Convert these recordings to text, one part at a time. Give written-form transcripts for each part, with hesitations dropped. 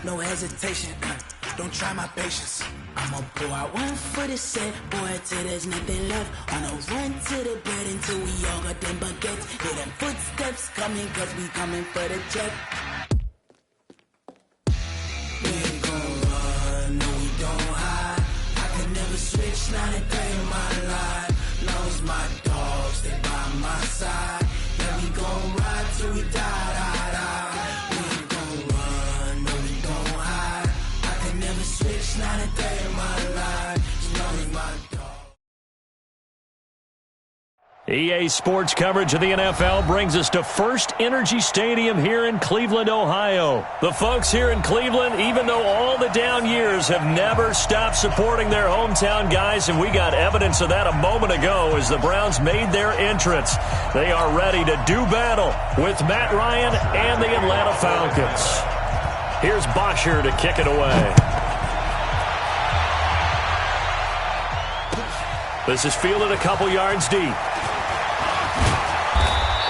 no hesitation. Don't try my patience. I'ma pull out one for the set, boy, till there's nothing left. On a run to the bread until we all got them baguettes. Hear them footsteps coming, cause we coming for the check. We ain't gon' run, no we don't hide. I can never switch, not a day in my life. Long as my dogs stay by my side. Yeah, we gon' ride till we die, die, die. We ain't gon' run, no we don't hide. I can never switch, not a day in my life. As long as my dog. EA Sports coverage of the NFL brings us to First Energy Stadium here in Cleveland, Ohio. The folks here in Cleveland, even though all the down years, have never stopped supporting their hometown guys, and we got evidence of that a moment ago as the Browns made their entrance. They are ready to do battle with Matt Ryan and the Atlanta Falcons. Here's Bosher to kick it away. This is fielded a couple yards deep.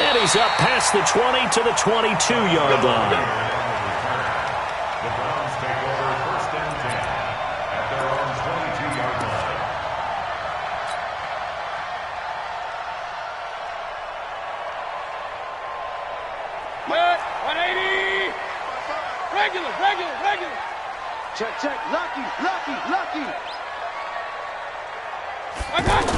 And he's up past the 20 to the 22-yard line. The Browns take over first and 10 at their own 22-yard line. What? 180! Regular. Check. Lucky. I got it.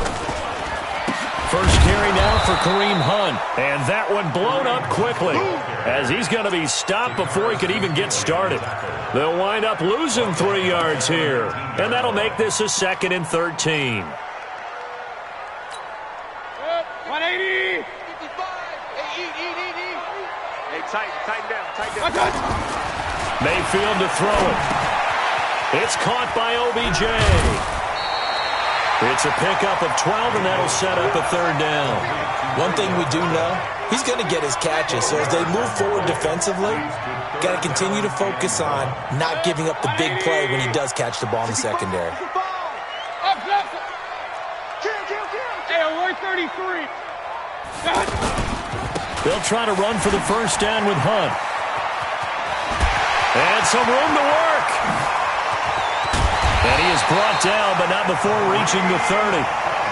First carry now for Kareem Hunt, and that one blown up quickly as he's going to be stopped before he could even get started. They'll wind up losing 3 yards here, and that'll make this a 2nd and 13. 180! 55! Hey, Hey, tighten down. Mayfield to throw it. It's caught by OBJ. It's a pickup of 12, and that'll set up a 3rd down. One thing we do know, he's going to get his catches. So as they move forward defensively, got to continue to focus on not giving up the big play when he does catch the ball in the secondary. Hey, alert 33. They'll try to run for the 1st down with Hunt. And some room to work. And he is brought down, but not before reaching the 30.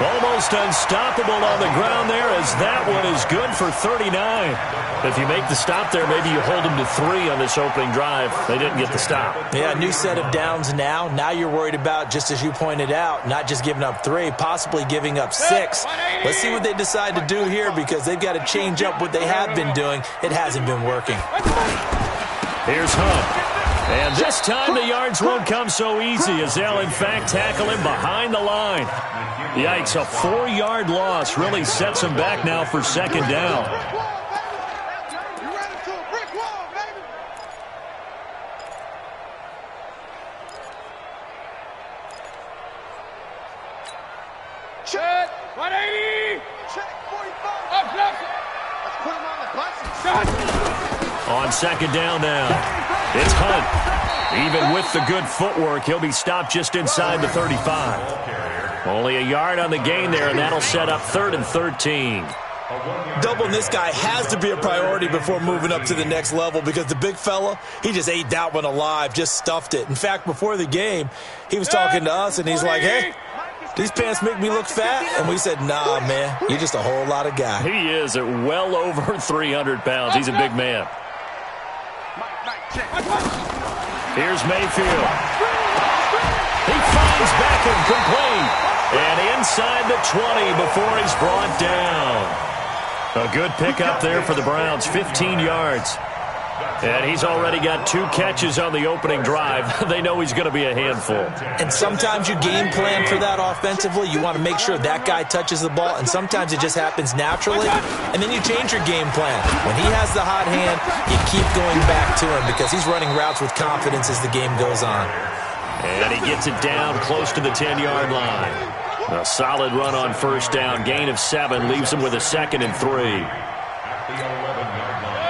Almost unstoppable on the ground there, as that one is good for 39. If you make the stop there, maybe you hold them to 3 on this opening drive. They didn't get the stop. Yeah, new set of downs now. Now you're worried about, just as you pointed out, not just giving up 3, possibly giving up 6. Let's see what they decide to do here, because they've got to change up what they have been doing. It hasn't been working. Here's Hunt. And this time the yards won't come so easy, as they'll, in fact, tackle him behind the line. Yikes, a 4-yard loss really sets him back now for 2nd down. Check, 180. Check, 45. Up, left. Let's put him on the bus. On 2nd down now. It's Hunt. Even with the good footwork, he'll be stopped just inside the 35. Only a yard on the gain there, and that'll set up 3rd and 13. Doubling this guy has to be a priority before moving up to the next level, because the big fella, he just ate that one alive, just stuffed it. In fact, before the game, he was talking to us, and he's like, hey, these pants make me look fat? And we said, nah, man, you're just a whole lot of guy. He is at well over 300 pounds. He's a big man. Here's Mayfield. He finds Beckham complete. And inside the 20 before he's brought down. A good pickup there for the Browns, 15 yards. And he's already got 2 catches on the opening drive. They know he's going to be a handful. And sometimes you game plan for that offensively. You want to make sure that guy touches the ball, and sometimes it just happens naturally. And then you change your game plan. When he has the hot hand, you keep going back to him, because he's running routes with confidence as the game goes on. And he gets it down close to the 10-yard line. A solid run on 1st down. Gain of 7 leaves him with a 2nd and 3.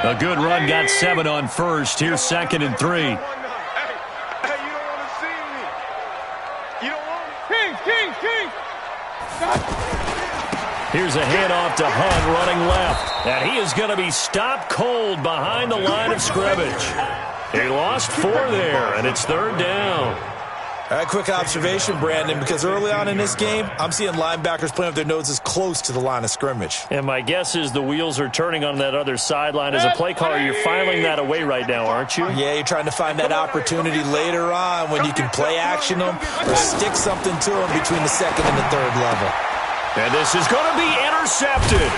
A good run got 7 on 1st. Here's 2nd and 3. Hey, you don't want to see me. You don't want me. King. Here's a handoff to Hunt running left. And he is going to be stopped cold behind the line of scrimmage. He lost 4 there, and it's 3rd down. All right, quick observation, Brandon, because early on in this game, I'm seeing linebackers playing with their noses close to the line of scrimmage. And my guess is the wheels are turning on that other sideline. As a play caller, you're filing that away right now, aren't you? Yeah, you're trying to find that opportunity later on when you can play action them or stick something to them between the 2nd and the 3rd level. And this is going to be intercepted.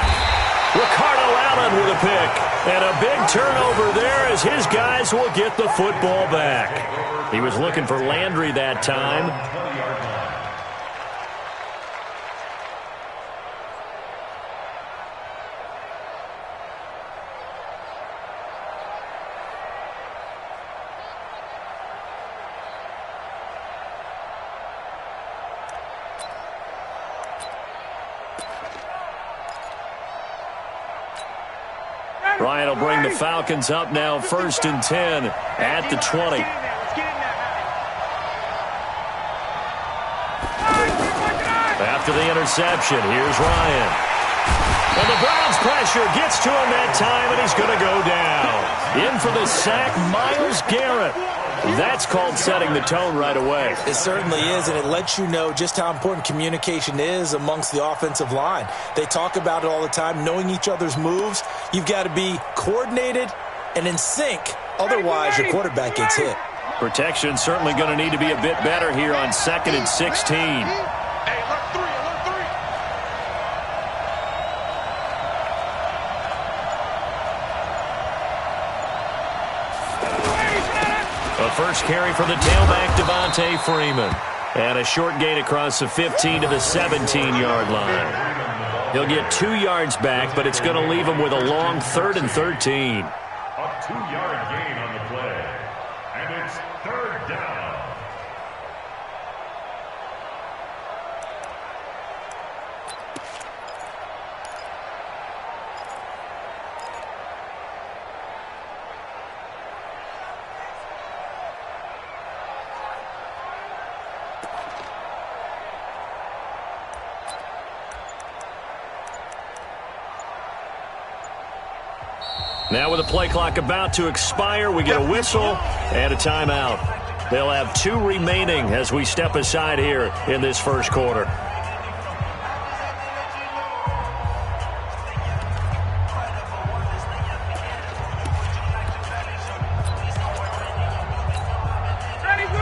Ricardo Allen with a pick. And a big turnover there as his guys will get the football back. He was looking for Landry that time. Ryan will bring the Falcons up now, 1st and 10 at the 20. After the interception, here's Ryan. And the Browns pressure gets to him that time, and he's going to go down. In for the sack, Myles Garrett. That's called setting the tone right away. It certainly is, and it lets you know just how important communication is amongst the offensive line. They talk about it all the time, knowing each other's moves. You've got to be coordinated and in sync. Otherwise, your quarterback gets hit. Protection certainly going to need to be a bit better here on 2nd and 16. First carry for the tailback, Devontae Freeman. And a short gain across the 15 to the 17-yard line. He'll get 2 yards back, but it's going to leave him with a long 3rd and 13. A 2-yard gain on the play. And it's 3rd down. Now with the play clock about to expire, we get a whistle and a timeout. They'll have 2 remaining as we step aside here in this first quarter.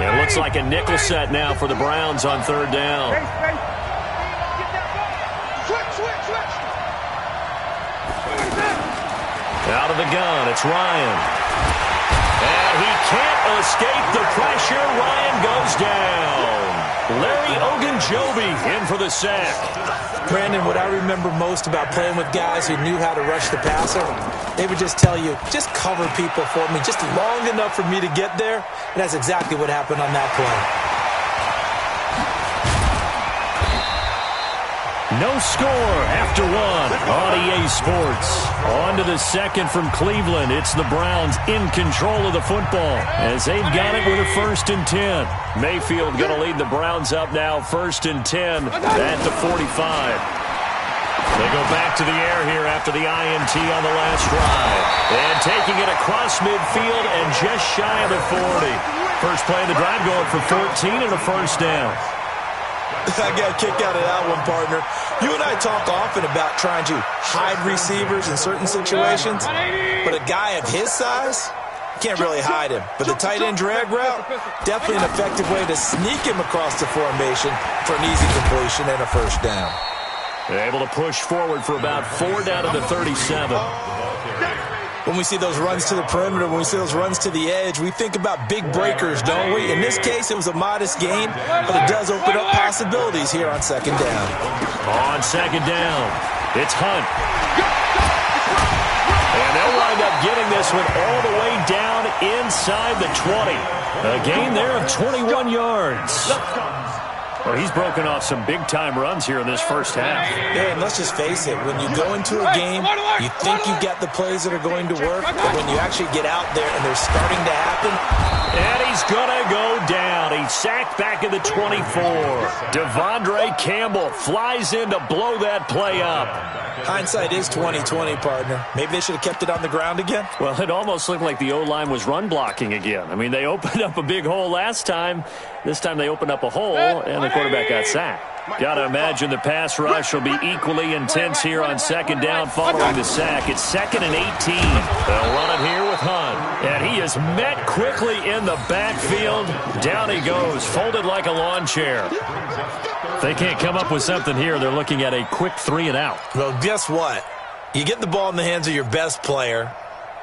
It looks like a nickel set now for the Browns on 3rd down. Out of the gun, it's Ryan. And he can't escape the pressure. Ryan goes down. Larry Ogunjobi in for the sack. Brandon, what I remember most about playing with guys who knew how to rush the passer, they would just tell you, just cover people for me, just long enough for me to get there. And that's exactly what happened on that play. No score after 1 on EA Sports. On to the 2nd from Cleveland. It's the Browns in control of the football as they've got it with a 1st and 10. Mayfield going to lead the Browns up now, 1st and 10 at the 45. They go back to the air here after the INT on the last drive. And taking it across midfield and just shy of the 40. First play of the drive going for 14 and a 1st down. I got a kick out of that one, partner. You and I talk often about trying to hide receivers in certain situations, but a guy of his size, you can't really hide him. But the tight end drag route, definitely an effective way to sneak him across the formation for an easy completion and a 1st down. They're able to push forward for about 4 down to the 37. When we see those runs to the perimeter, when we see those runs to the edge, we think about big breakers, don't we? In this case, it was a modest gain, but it does open up possibilities here on 2nd down. On 2nd down, it's Hunt. And they'll wind up getting this one all the way down inside the 20. A gain there of 21 yards. Well, he's broken off some big-time runs here in this first half. Yeah, and let's just face it. When you go into a game, you think you got the plays that are going to work, but when you actually get out there and they're starting to happen. And he's going to go down. He sacked back at the 24. Devondre Campbell flies in to blow that play up. Hindsight is 20/20, partner. Maybe they should have kept it on the ground again. Well, it almost looked like the O-line was run blocking again. I mean, they opened up a big hole last time. This time they opened up a hole, and the quarterback got sacked. Got to imagine the pass rush will be equally intense here on second down following the sack. It's 2nd and 18. They'll run it here with Hunt. And he is met quickly in the backfield. Down he goes, folded like a lawn chair. If they can't come up with something here, they're looking at a quick 3 and out. Well, guess what? You get the ball in the hands of your best player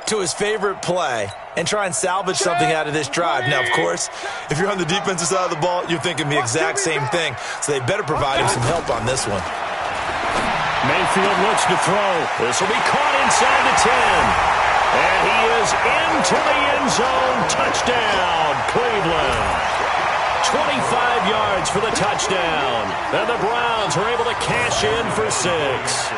to his favorite play and try and salvage something out of this drive. Now, of course, if you're on the defensive side of the ball, you're thinking the exact same thing. So they better provide him some help on this one. Mayfield looks to throw. This will be caught inside the 10. And he is into the end zone. Touchdown, Cleveland. 25 yards for the touchdown. And the Browns are able to cash in for 6.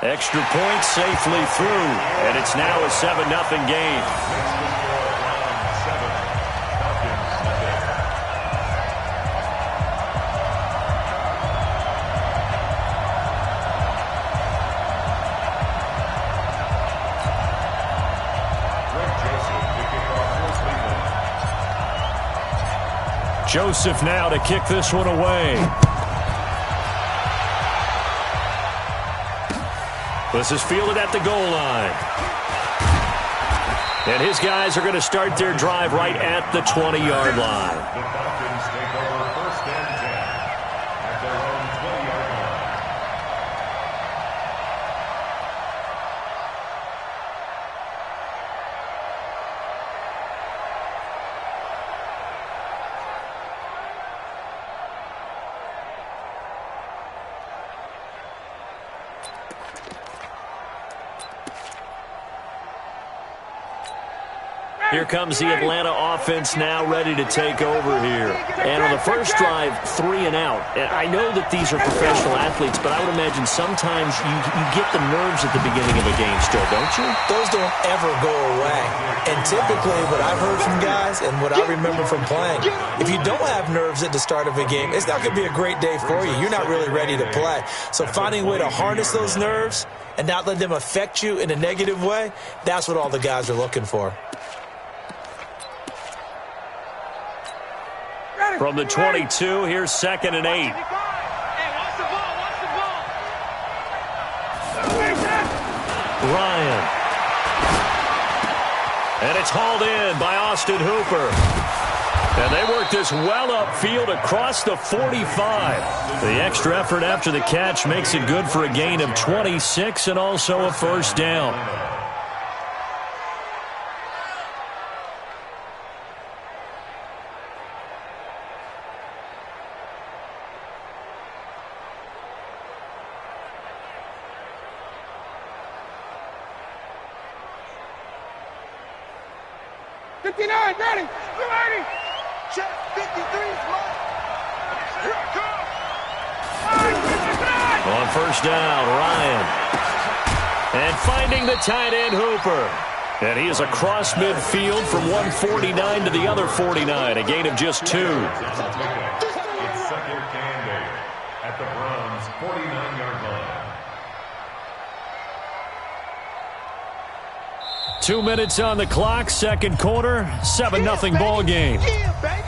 Extra point safely through, and it's now a 7-0 game. Joseph now to kick this one away. This is fielded at the goal line. And his guys are going to start their drive right at the 20-yard line. The Falcons take over 1st and 10 at their own 20-yard line. Here comes the Atlanta offense now ready to take over here. And on the first drive, 3 and out. And I know that these are professional athletes, but I would imagine sometimes you get the nerves at the beginning of a game still, don't you? Those don't ever go away. And typically what I've heard from guys and what I remember from playing, if you don't have nerves at the start of a game, it's not going to be a great day for you. You're not really ready to play. So finding a way to harness those nerves and not let them affect you in a negative way, that's what all the guys are looking for. From the 22, here's 2nd and 8. Hey, watch the ball, watch the ball. Ryan. And it's hauled in by Austin Hooper. And they work this well upfield across the 45. The extra effort after the catch makes it good for a gain of 26 and also a first down. Ready? You ready? Check 53 is mine. Here I come. On first down, Ryan. And finding the tight end, Hooper. And he is across midfield from 149 to the other 49, a gain of just 2. It's 2nd and 8 at the Browns' 49-yard line. 2 minutes on the clock, second quarter, 7-0 ball game. Yeah, baby.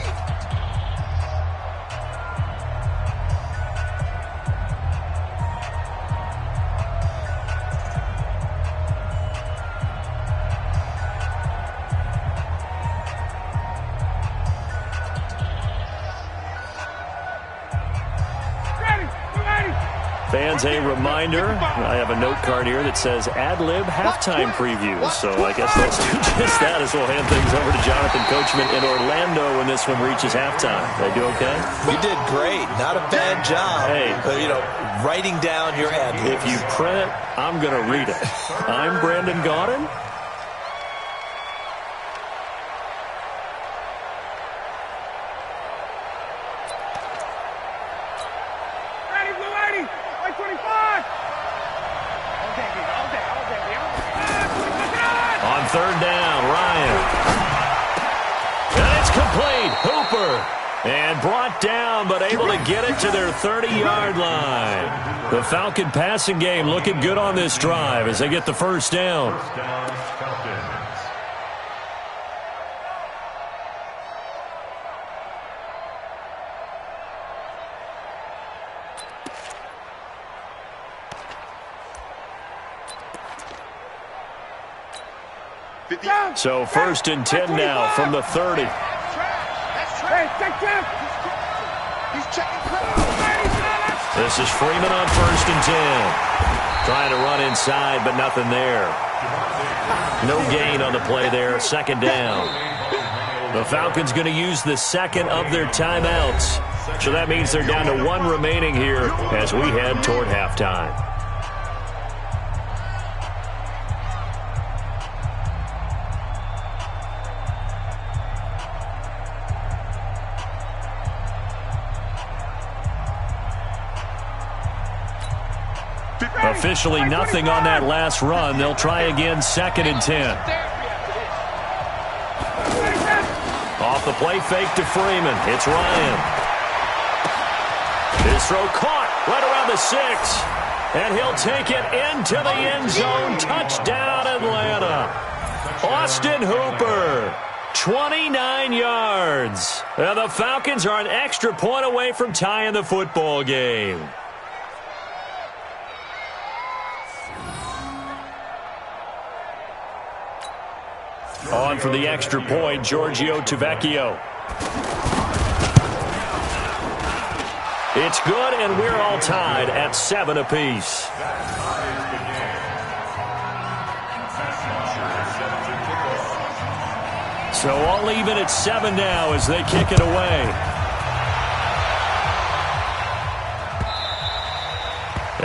Fans, a reminder, I have a note card here that says ad-lib halftime previews. So I guess let's do just that as we'll hand things over to Jonathan Coachman in Orlando when this one reaches halftime. Did I do okay? You did great. Not a bad job. Hey. Writing down your ad-libs. If you print it, I'm going to read it. I'm Brandon Gaudin. third down. Ryan. And it's complete. Hooper. And brought down, but able to get it to their 30-yard line. The Falcon passing game looking good on this drive as they get the first down. First down, Falcons. So first and 10 now from the 30. This is Freeman on first and 10. Trying to run inside, but nothing there. No gain on the play there. Second down. The Falcons going to use the second of their timeouts. So that means they're down to one remaining here as we head toward halftime. Officially nothing on that last run. They'll try again, second and 10. Off the play fake to Freeman. It's Ryan. His throw caught right around the 6. And he'll take it into the end zone. Touchdown, Atlanta. Austin Hooper. 29 yards. And the Falcons are an extra point away from tying the football game. On for the extra point, Giorgio Tavecchio. It's good, and we're all tied at 7 apiece. So all even at 7 now as they kick it away.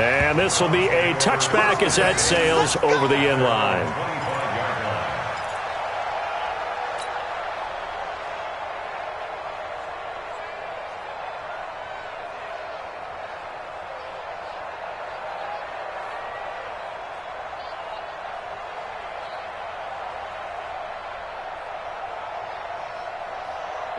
And this will be a touchback as that sails over the end line.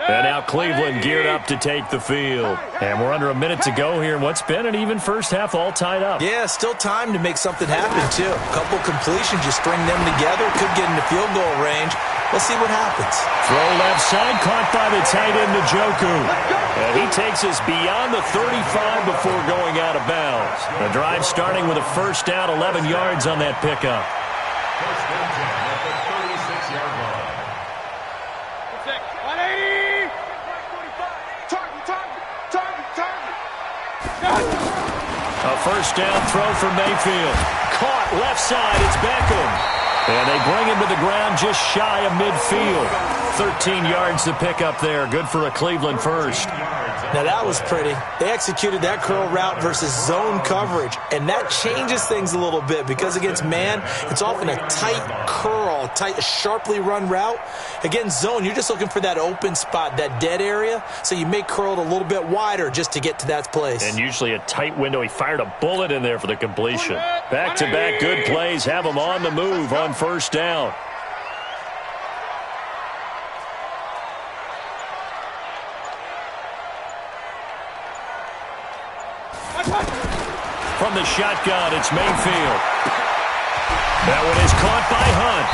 And now Cleveland geared up to take the field. And we're under a minute to go here in what's been an even first half, all tied up. Yeah, still time to make something happen, too. A couple completions, you string them together, could get into field goal range. We'll see what happens. Throw left side, caught by the tight end, Njoku. And he takes us beyond the 35 before going out of bounds. The drive starting with a first down, 11 yards on that pickup. First and 10 at the 36-yard line. 180! A first down throw for Mayfield. Caught left side. It's Beckham. And they bring him to the ground just shy of midfield. 13 yards to pick up there. Good for a Cleveland first. Now that was pretty. They executed that curl route versus zone coverage, and that changes things a little bit because against man, it's often a tight curl, a sharply run route. Against zone, you're just looking for that open spot, that dead area, so you make curl a little bit wider just to get to that place. And usually a tight window. He fired a bullet in there for the completion. Back-to-back good plays have him on the move on first down. From the shotgun, it's Mayfield. That one is caught by Hunt.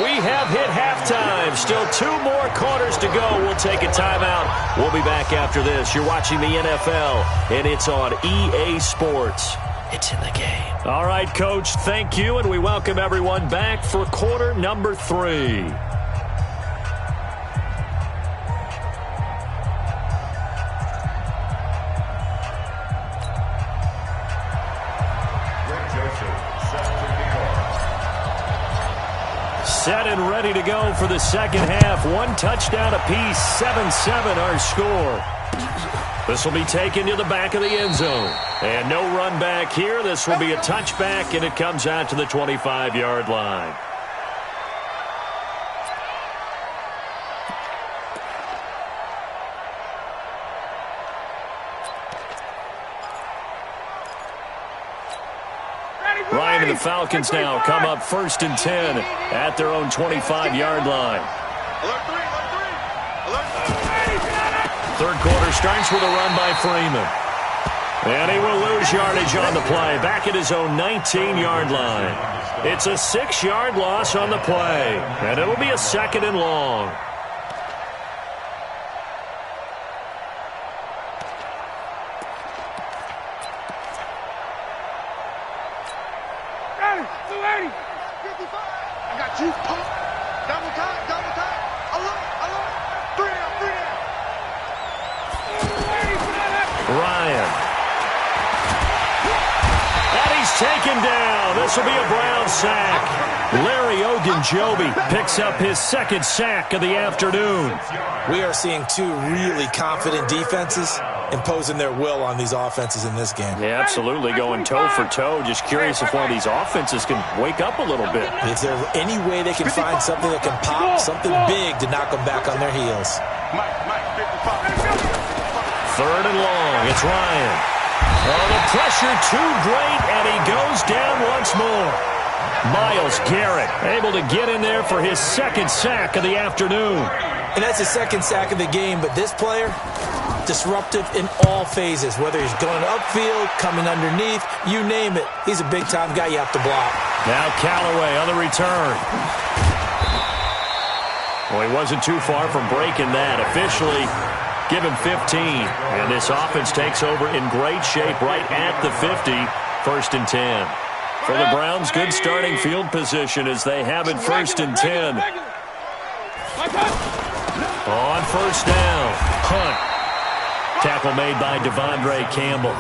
We have hit halftime. Still 2 more quarters to go. We'll take a timeout. We'll be back after this. You're watching the NFL, and it's on EA Sports. It's in the game. All right, Coach, thank you, and we welcome everyone back for quarter number 3. Set and ready to go for the second half. 1 touchdown apiece, 7-7 our score. This will be taken to the back of the end zone. And no run back here. This will be a touchback, and it comes out to the 25-yard line. Ryan and the Falcons now come up 1st and 10 at their own 25-yard line. Third quarter starts with a run by Freeman. And he will lose yardage on the play, back at his own 19-yard line. It's a 6-yard loss on the play, and it'll be a 2nd and long. I got you. Double time. Alert. 3 down. Ryan. And he's taken down. This will be a Brown sack. Larry Ogunjobi picks up his 2nd sack of the afternoon. We are seeing two really confident defenses imposing their will on these offenses in this game. Yeah, absolutely, going toe for toe. Just curious if one of these offenses can wake up a little bit. If there's any way they can find something that can pop, something big to knock them back on their heels. 3rd and long. It's Ryan. Oh, the pressure too great, and he goes down once more. Myles Garrett able to get in there for his 2nd sack of the afternoon. And that's his 2nd sack of the game, but this player, disruptive in all phases, whether he's going upfield, coming underneath, you name it. He's a big-time guy you have to block. Now Callaway on the return. Well, he wasn't too far from breaking that. Officially, give him 15. And this offense takes over in great shape right at the 50. 1st and 10. For the Browns, good starting field position as they have it 1st and 10. On 1st down, Hunt. Tackle made by Devondre Campbell.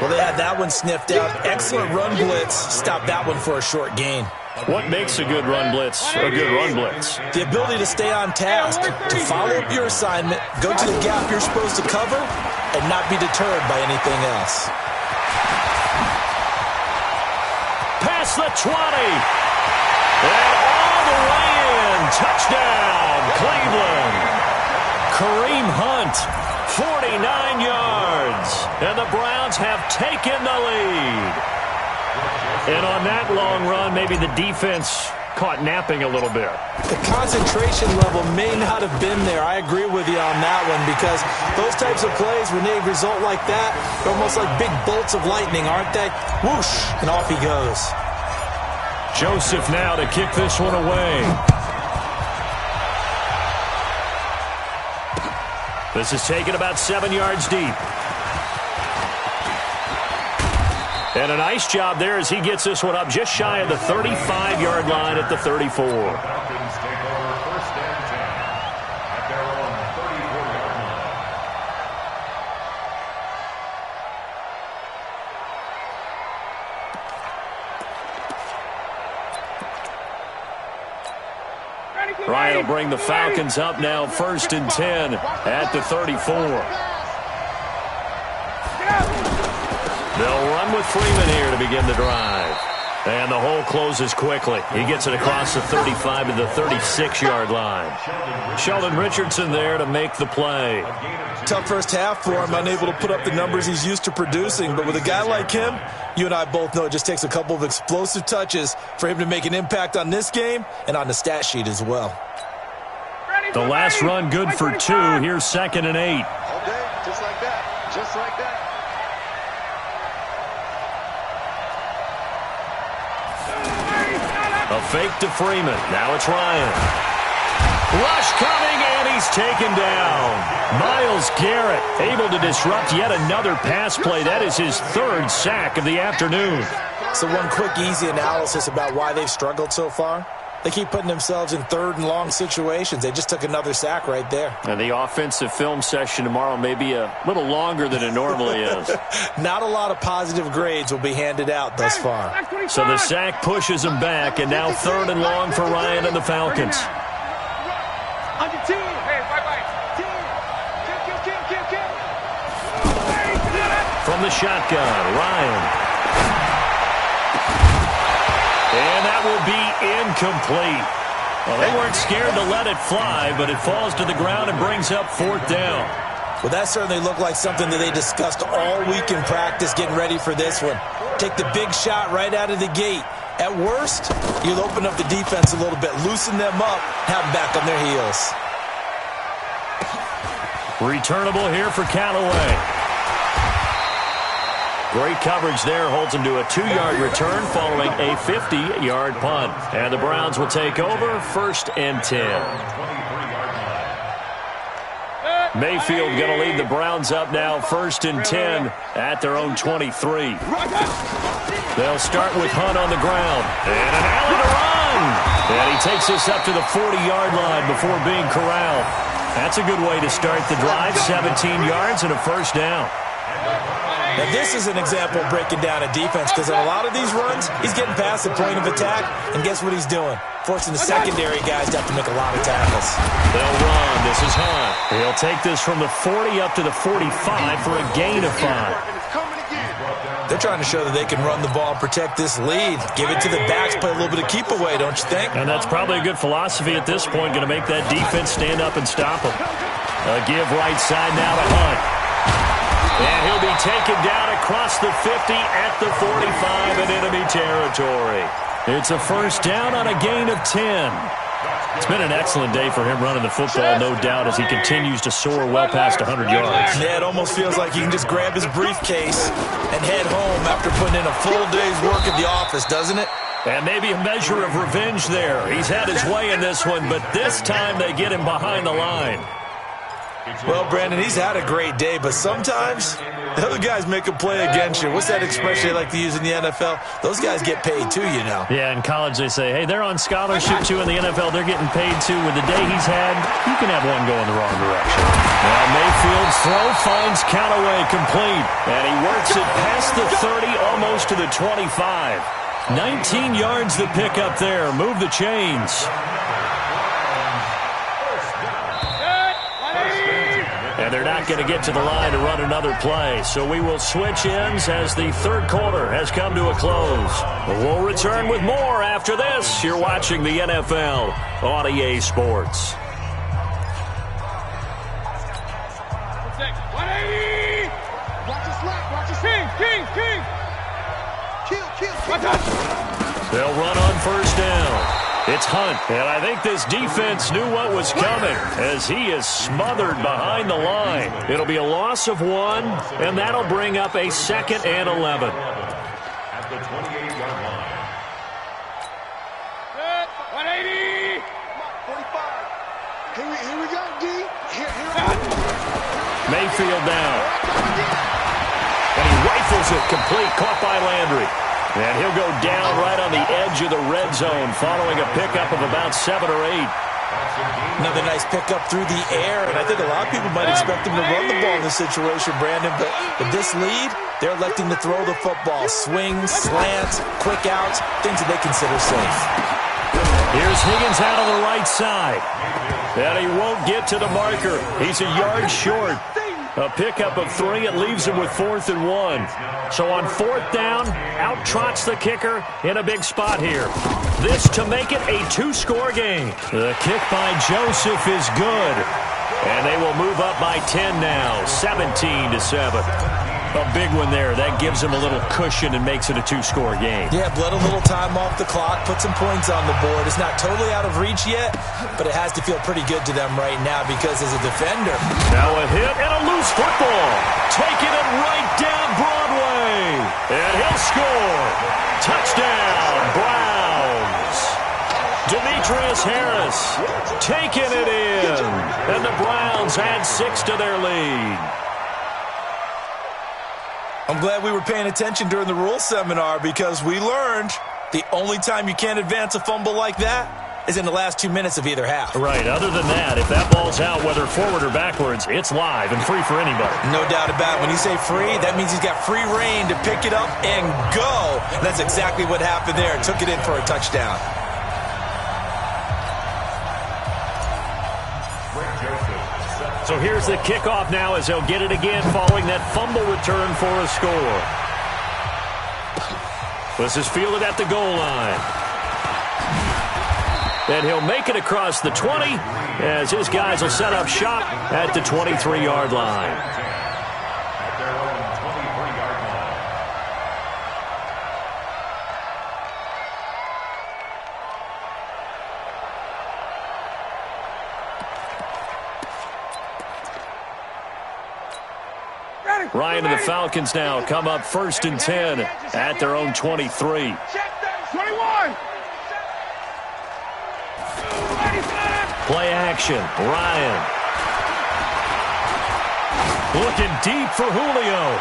Well, they had that one sniffed out. Excellent run blitz. Stopped that one for a short gain. What makes a good run blitz a good run blitz? The ability to stay on task, to follow up your assignment, go to the gap you're supposed to cover, and not be deterred by anything else. Past the 20. And all the way in. Touchdown, Cleveland. Kareem Hunt, 49 yards. And the Browns have taken the lead. And on that long run, maybe the defense caught napping a little bit. The concentration level may not have been there. I agree with you on that one, because those types of plays, when they result like that, they're almost like big bolts of lightning, aren't they? Whoosh, and off he goes. Joseph now to kick this one away. This is taken about 7 yards deep. And a nice job there as he gets this one up just shy of the 35-yard line at the 34. Falcons take over 1st and 10 at their own 34-yard line. Ryan will bring the Falcons up now 1st and 10 at the 34. They'll run with Freeman here to begin the drive. And the hole closes quickly. He gets it across the 35 to the 36-yard line. Sheldon Richardson there to make the play. Tough first half for him, unable to put up the numbers he's used to producing. But with a guy like him, you and I both know it just takes a couple of explosive touches for him to make an impact on this game and on the stat sheet as well. The last run good for 2. Here's 2nd and 8. All day, just like that. Just like that. A fake to Freeman. Now it's Ryan. Rush coming, and he's taken down. Myles Garrett able to disrupt yet another pass play. That is his 3rd sack of the afternoon. So one quick, easy analysis about why they've struggled so far. They keep putting themselves in 3rd and long situations. They just took another sack right there. And the offensive film session tomorrow may be a little longer than it normally is. Not a lot of positive grades will be handed out thus far. So the sack pushes him back, and now 3rd and long for Ryan and the Falcons. Under 10. Hey, bye-bye. 10. Kill. From the shotgun, Ryan. And that will be incomplete. Well, they weren't scared to let it fly, but it falls to the ground and brings up 4th down. Well, that certainly looked like something that they discussed all week in practice getting ready for this one. Take the big shot right out of the gate. At worst, you'll open up the defense a little bit, loosen them up, have them back on their heels. Returnable here for Callaway. Great coverage there, holds him to a 2-yard return following a 50-yard punt. And the Browns will take over, 1st and 10. Mayfield going to lead the Browns up now, 1st and 10 at their own 23. They'll start with Hunt on the ground. And an alley to run. And he takes this up to the 40-yard line before being corralled. That's a good way to start the drive, 17 yards and a 1st down. Now, this is an example of breaking down a defense because in a lot of these runs, he's getting past the point of attack, and guess what he's doing? Forcing the secondary guys to have to make a lot of tackles. They'll run. This is Hunt. He'll take this from the 40 up to the 45 for a gain of 5. They're trying to show that they can run the ball and protect this lead. Give it to the backs, play a little bit of keep away, don't you think? And that's probably a good philosophy at this point, going to make that defense stand up and stop them. A give right side now to Hunt. And he'll be taken down across the 50 at the 45 in enemy territory. It's a 1st down on a gain of 10. It's been an excellent day for him running the football, no doubt, as he continues to soar well past 100 yards. Yeah, it almost feels like he can just grab his briefcase and head home after putting in a full day's work at the office, doesn't it? And maybe a measure of revenge there. He's had his way in this one, but this time they get him behind the line. Well, Brandon, he's had a great day, but sometimes the other guys make a play against you. What's that expression they like to use in the NFL? Those guys get paid too, you know. Yeah, in college they say, hey, they're on scholarship too. In the NFL, they're getting paid too. With the day he's had, you can have one go in the wrong direction. Now Mayfield's throw finds Callaway complete, and he works it past the 30, almost to the 25. 19 yards the pick up there. Move the chains. And they're not going to get to the line to run another play. So we will switch ends as the 3rd quarter has come to a close. We'll return with more after this. You're watching the NFL on EA Sports. 180! Watch his left, watch his king! Kill! They'll run on 1st down. It's Hunt, and I think this defense knew what was coming as he is smothered behind the line. It'll be a loss of 1, and that'll bring up a 2nd and 11. At the 28-yard line. 180! 45. Here we go, D. Here. Mayfield down. And he rifles it complete, caught by Landry. And he'll go down right on the edge of the red zone following a pickup of about 7 or 8. Another nice pickup through the air, and I think a lot of people might expect him to run the ball in this situation, Brandon, but with this lead, they're electing to throw the football. Swings, slants, quick outs, things that they consider safe. Here's Higgins out on the right side. And he won't get to the marker. He's a yard short. A pickup of 3. It leaves him with 4th and 1. So on 4th down, out trots the kicker in a big spot here. This to make it a 2-score game. The kick by Joseph is good. And they will move up by 10 now, 17-7. A big one there. That gives them a little cushion and makes it a 2-score game. Yeah, bled a little time off the clock, put some points on the board. It's not totally out of reach yet, but it has to feel pretty good to them right now because as a defender. Now a hit and a loose football. Taking it right down Broadway. And he'll score. Touchdown, Browns. Demetrius Harris taking it in. And the Browns add 6 to their lead. I'm glad we were paying attention during the rules seminar because we learned the only time you can't advance a fumble like that is in the last 2 minutes of either half. Right. Other than that, if that ball's out, whether forward or backwards, it's live and free for anybody. No doubt about it. When you say free, that means he's got free reign to pick it up and go. And that's exactly what happened there. Took it in for a touchdown. So here's the kickoff now as they'll get it again following that fumble return for a score. This is fielded at the goal line. And he'll make it across the 20 as his guys will set up shop at the 23-yard line. At their own 23-yard line. Ryan and the Falcons now come up 1st and 10 at their own 23. 21. Play action. Ryan. Looking deep for Julio.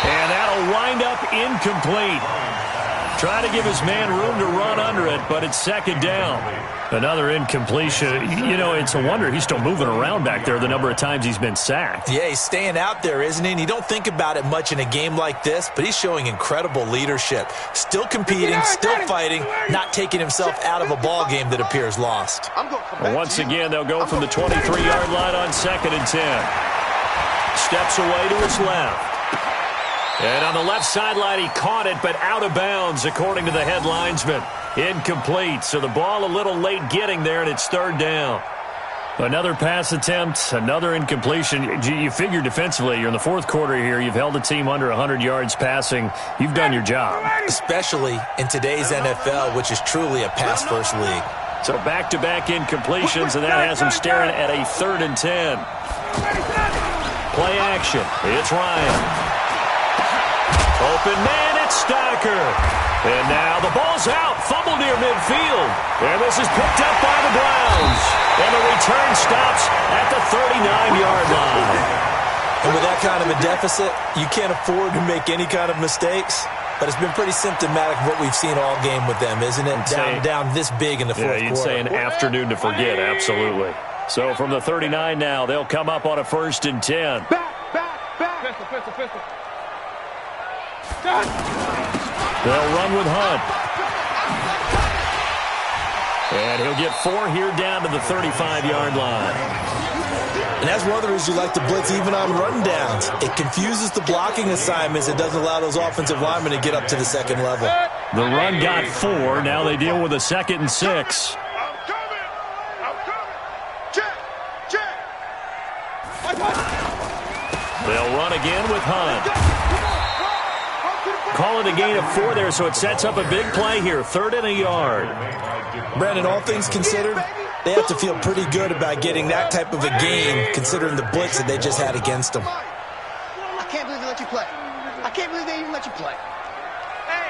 And that'll wind up incomplete. Trying to give his man room to run under it, but it's 2nd down. Another incompletion. You know, it's a wonder he's still moving around back there the number of times he's been sacked. Yeah, he's staying out there, isn't he? And you don't think about it much in a game like this, but he's showing incredible leadership. Still competing, still fighting, not taking himself out of a ball game that appears lost. Once again, they'll go from the 23-yard line on 2nd and 10. Steps away to his left. And on the left sideline, he caught it, but out of bounds, according to the head linesman. Incomplete, so the ball a little late getting there, and it's 3rd down. Another pass attempt, another incompletion. You figure defensively, you're in the 4th quarter here. You've held the team under 100 yards passing. You've done your job. Especially in today's NFL, which is truly a pass-first league. So back-to-back incompletions, and that has him staring at a 3rd and 10. Play action. It's Ryan. Open man, it's Stacker. And now the ball's out. Fumble near midfield. And this is picked up by the Browns. And the return stops at the 39-yard line. And with that kind of a deficit, you can't afford to make any kind of mistakes. But it's been pretty symptomatic of what we've seen all game with them, isn't it? Down this big in the 4th quarter. Yeah, you'd say an afternoon to forget, absolutely. So from the 39 now, they'll come up on a 1st and 10. Back. Pistol. They'll run with Hunt. And he'll get 4 here down to the 35-yard line. And that's one of the reasons you like to blitz even on run downs. It confuses the blocking assignments. It doesn't allow those offensive linemen to get up to the 2nd level. The run got 4. Now they deal with a 2nd and 6. I'm coming. Check. They'll run again with Hunt. Call it a gain of 4 there, so it sets up a big play here. 3rd and a yard. Brandon, all things considered, they have to feel pretty good about getting that type of a game, considering the blitz that they just had against them. I can't believe they let you play. I can't believe they even let you play. Hey,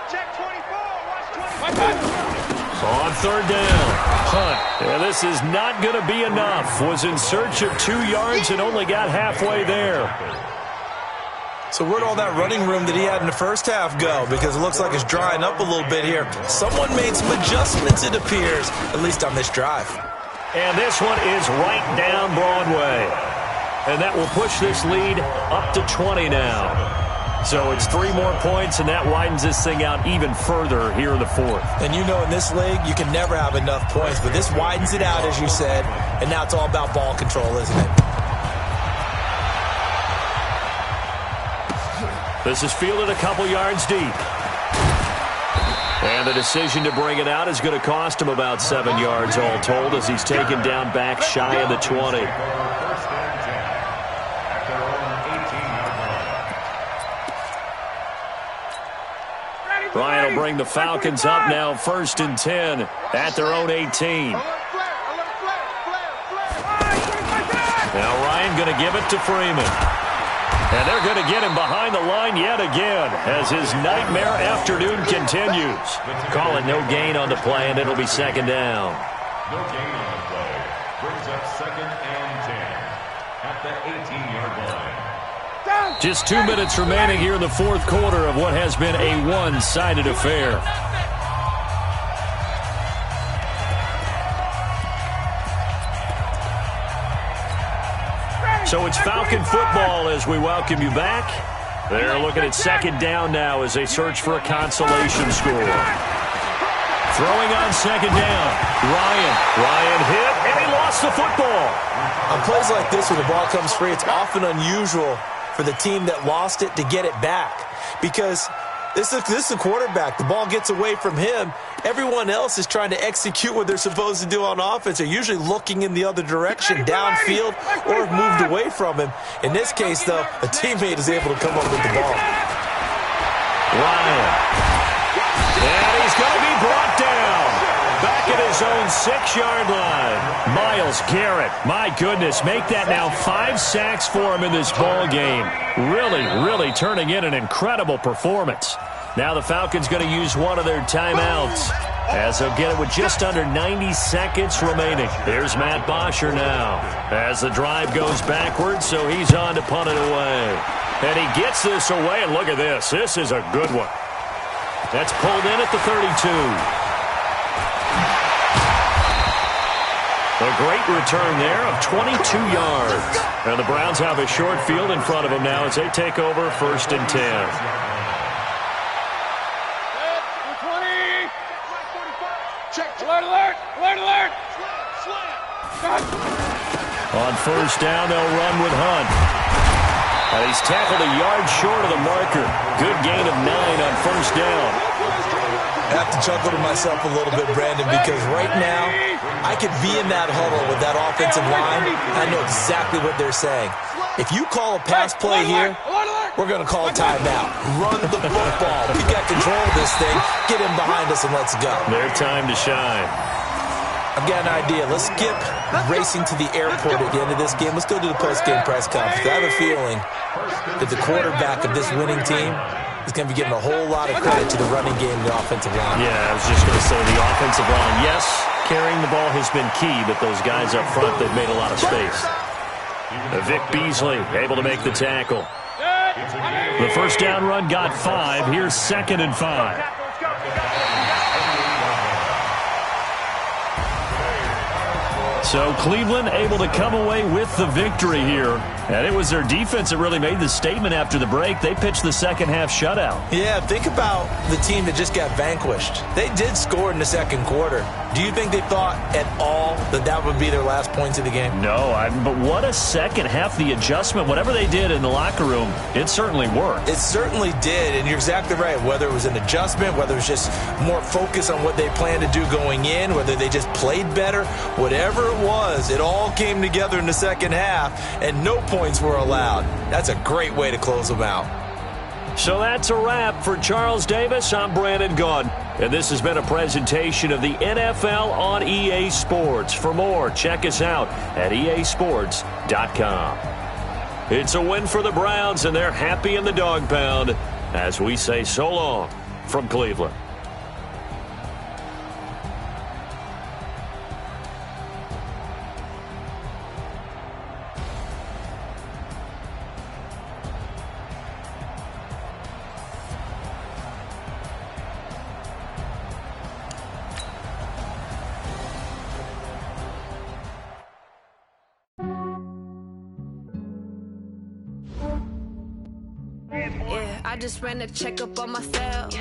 check 24. Watch 24. On 3rd down, Hunt. Yeah, this is not going to be enough. Was in search of 2 yards and only got halfway there. So where'd all that running room that he had in the first half go? Because it looks like it's drying up a little bit here. Someone made some adjustments, it appears, at least on this drive. And this one is right down Broadway. And that will push this lead up to 20 now. So it's 3 more points, and that widens this thing out even further here in the 4th. And you know in this league, you can never have enough points, but this widens it out, as you said, and now it's all about ball control, isn't it? This is fielded a couple yards deep. And the decision to bring it out is going to cost him about 7 yards all told as he's taken down back shy of the 20. 1st and 10 at their own 18-yard line. Ryan will bring the Falcons up now 1st and 10 at their own 18. Now Ryan going to give it to Freeman. And they're going to get him behind the line yet again as his nightmare afternoon continues. Call it no gain on the play, and it'll be 2nd down. No gain on the play. Brings up 2nd and 10 at the 18-yard line. Just 2 minutes remaining here in the 4th quarter of what has been a one-sided affair. So it's Falcon football as we welcome you back. They're looking at 2nd down now as they search for a consolation score. Throwing on 2nd down. Ryan hit, and he lost the football. On plays like this where the ball comes free, it's often unusual for the team that lost it to get it back. Because This is a quarterback. The ball gets away from him. Everyone else is trying to execute what they're supposed to do on offense. They're usually looking in the other direction, downfield, or have moved away from him. In this case, though, a teammate is able to come up with the ball. Ryan. And he's going to be brought down. Back at his own 6-yard line. Myles Garrett, my goodness, make that now 5 sacks for him in this ball game. Really turning in an incredible performance. Now the Falcons going to use one of their timeouts, as they'll get it with just under 90 seconds remaining. Here's Matt Bosher now, as the drive goes backwards, so he's on to punt it away. And he gets this away, and look at this. This is a good one. That's pulled in at the 32. A great return there of 22 yards. And the Browns have a short field in front of them now as they take over 1st and 10. Alert! On 1st down, they'll run with Hunt. And he's tackled a yard short of the marker. Good gain of 9 on 1st down. I have to chuckle to myself a little bit, Brandon, because right now I could be in that huddle with that offensive line. I know exactly what they're saying. If you call a pass play here, we're going to call a timeout. Run the football. We got control of this thing. Get him behind us and let's go. Their time to shine. I've got an idea. Let's skip racing to the airport at the end of this game. Let's go to the post-game press conference. I have a feeling that the quarterback of this winning team is going to be giving a whole lot of credit to the running game and the offensive line. Yeah, I was just going to say the offensive line. Yes, carrying the ball has been key, but those guys up front, they've made a lot of space. Vic Beasley able to make the tackle. The 1st down run got 5. Here's 2nd and 5. So Cleveland able to come away with the victory here. And it was their defense that really made the statement after the break. They pitched the second-half shutout. Yeah, think about the team that just got vanquished. They did score in the 2nd quarter. Do you think they thought at all that that would be their last points of the game? No, but what a second half. The adjustment, whatever they did in the locker room, it certainly worked. It certainly did, and you're exactly right. Whether it was an adjustment, whether it was just more focus on what they planned to do going in, whether they just played better, whatever it was, it all came together in the second half, and no points were allowed. That's a great way to close them out. So that's a wrap for Charles Davis. I'm Brandon Gaudin, and this has been a presentation of the NFL on EA Sports. For more, check us out at easports.com. It's a win for the Browns, and they're happy in the dog pound as we say so long from Cleveland. I just ran a checkup on myself.